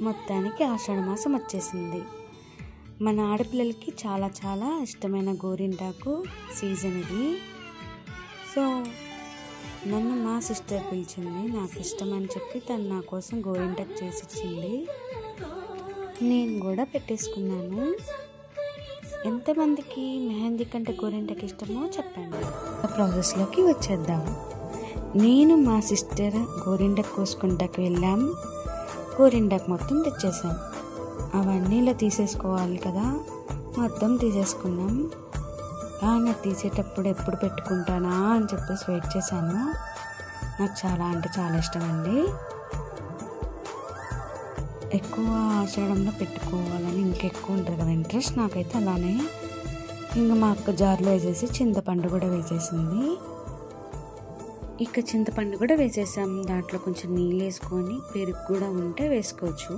మొత్తానికి ఆషాఢ మాసం వచ్చేసింది. మన ఆడపిల్లలకి చాలా చాలా ఇష్టమైన గోరింటాకు సీజన్ ఇది. సో నన్ను మా సిస్టర్ పిలిచింది, నాకు ఇష్టమని చెప్పి తను నా కోసం గోరింటాకు చేసి ఇచ్చింది. నేను కూడా పెట్టేసుకున్నాను. ఎంతమందికి మెహందీ కంటే గోరింటాకు ఇష్టమో చెప్పండి. ప్రాసెస్లోకి వచ్చేద్దాం. నేను మా సిస్టర్ గోరింటాకు కోసుకుంటాకు వెళ్ళాం. గోరింటాకు మొత్తం తెచ్చేసాం. అవన్నీ ఇలా తీసేసుకోవాలి కదా, మొత్తం తీసేసుకున్నాం. కానీ తీసేటప్పుడు ఎప్పుడు పెట్టుకుంటానా అని చెప్పేసి వెయిట్ చేశాను. నాకు చాలా అంటే చాలా ఇష్టం అండి. ఎక్కువ ఆషాఢంలో పెట్టుకోవాలని ఇంకెక్కువ ఉంటుంది కదా ఇంట్రెస్ట్. నాకైతే అలానే. ఇంకా మా అక్క జార్లో వేసేసి చింతపండు కూడా వేసేసింది. ఇక చింతపండు కూడా వేసేసాం. దాంట్లో కొంచెం నీళ్ళు వేసుకొని పెరుగు కూడా ఉంటే వేసుకోవచ్చు.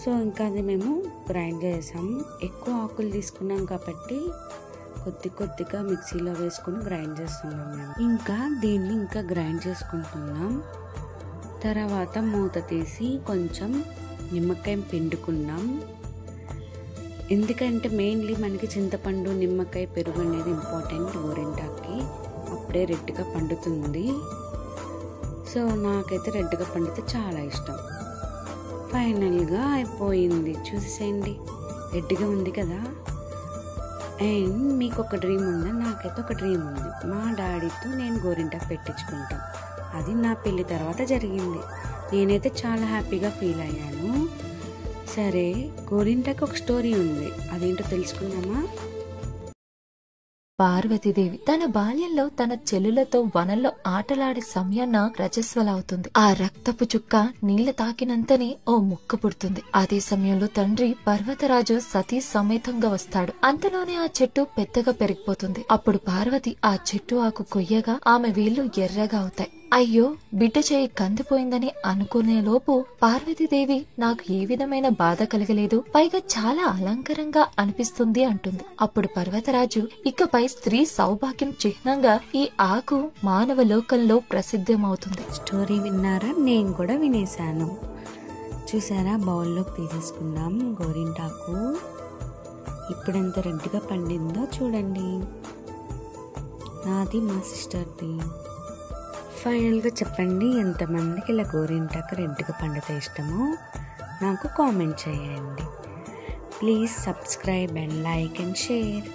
సో ఇంకా అది మేము గ్రైండ్ చేసాం. ఎక్కువ ఆకులు తీసుకున్నాం కాబట్టి కొద్దిగా మిక్సీలో వేసుకొని గ్రైండ్ చేస్తున్నాం మేము. ఇంకా దీన్ని ఇంకా గ్రైండ్ చేసుకుంటున్నాం. తర్వాత మూత తీసి కొంచెం నిమ్మకాయ పిండుకున్నాం. ఎందుకంటే మెయిన్లీ మనకి చింతపండు, నిమ్మకాయ, పెరుగు అనేది ఇంపార్టెంట్ గోరింటాకి. అప్పుడే రెడ్గా పండుతుంది. సో నాకైతే రెడ్గా పండితే చాలా ఇష్టం. ఫైనల్గా అయిపోయింది. చూసేయండి, రెడ్గా ఉంది కదా. అండ్ మీకు ఒక డ్రీమ్ ఉందా? నాకైతే ఒక డ్రీమ్ ఉంది. మా డాడీతో నేను గోరింటాకు పెట్టించుకుంటాం. అది నా పెళ్లి తర్వాత జరిగింది. నేనైతే చాలా హ్యాపీగా ఫీల్ అయ్యాను. సరే, గోరింటాకు ఒక స్టోరీ ఉంది, అదేంటో తెలుసుకుందామా? పార్వతీదేవి తన బాల్యంలో తన చెల్లులతో వనంలో ఆటలాడే సమయాన్న రజస్వల అవుతుంది. ఆ రక్తపు చుక్క నీళ్ల తాకినంతనే ఓ ముక్క పుడుతుంది. అదే సమయంలో తండ్రి పర్వతరాజు సతీ సమేతంగా వస్తాడు. అంతలోనే ఆ చెట్టు పెద్దగా పెరిగిపోతుంది. అప్పుడు పార్వతి ఆ చెట్టు ఆకు కొయ్యగా ఆమె వేళ్లు ఎర్రగా అవుతాయి. అయ్యో, బిడ్డ చేయి కందిపోయిందని అనుకునే లోపు పార్వతీదేవి నాకు ఏ విధమైన బాధ కలగలేదు, పైగా చాలా అలంకరంగా అనిపిస్తుంది అంటుంది. అప్పుడు పర్వతరాజు ఇకపై స్త్రీ సౌభాగ్యం చిహ్నంగా ఈ ఆకు మానవ లోకంలో ప్రసిద్ధమవుతుంది. స్టోరీ విన్నారా? నేను కూడా వినేశాను. చూసారా, బౌల్లోకి తీసేసుకున్నాం గోరింటాకు. ఇప్పుడు ఎంత రెడ్గా పండిందో చూడండి. నాది, మా సిస్టర్ది. ఫైనల్గా చెప్పండి, ఎంతమందికి ఇలా గోరింటాకు రెడ్గా పండితే ఇష్టమో నాకు కామెంట్ చేయండి. Please subscribe and like and share.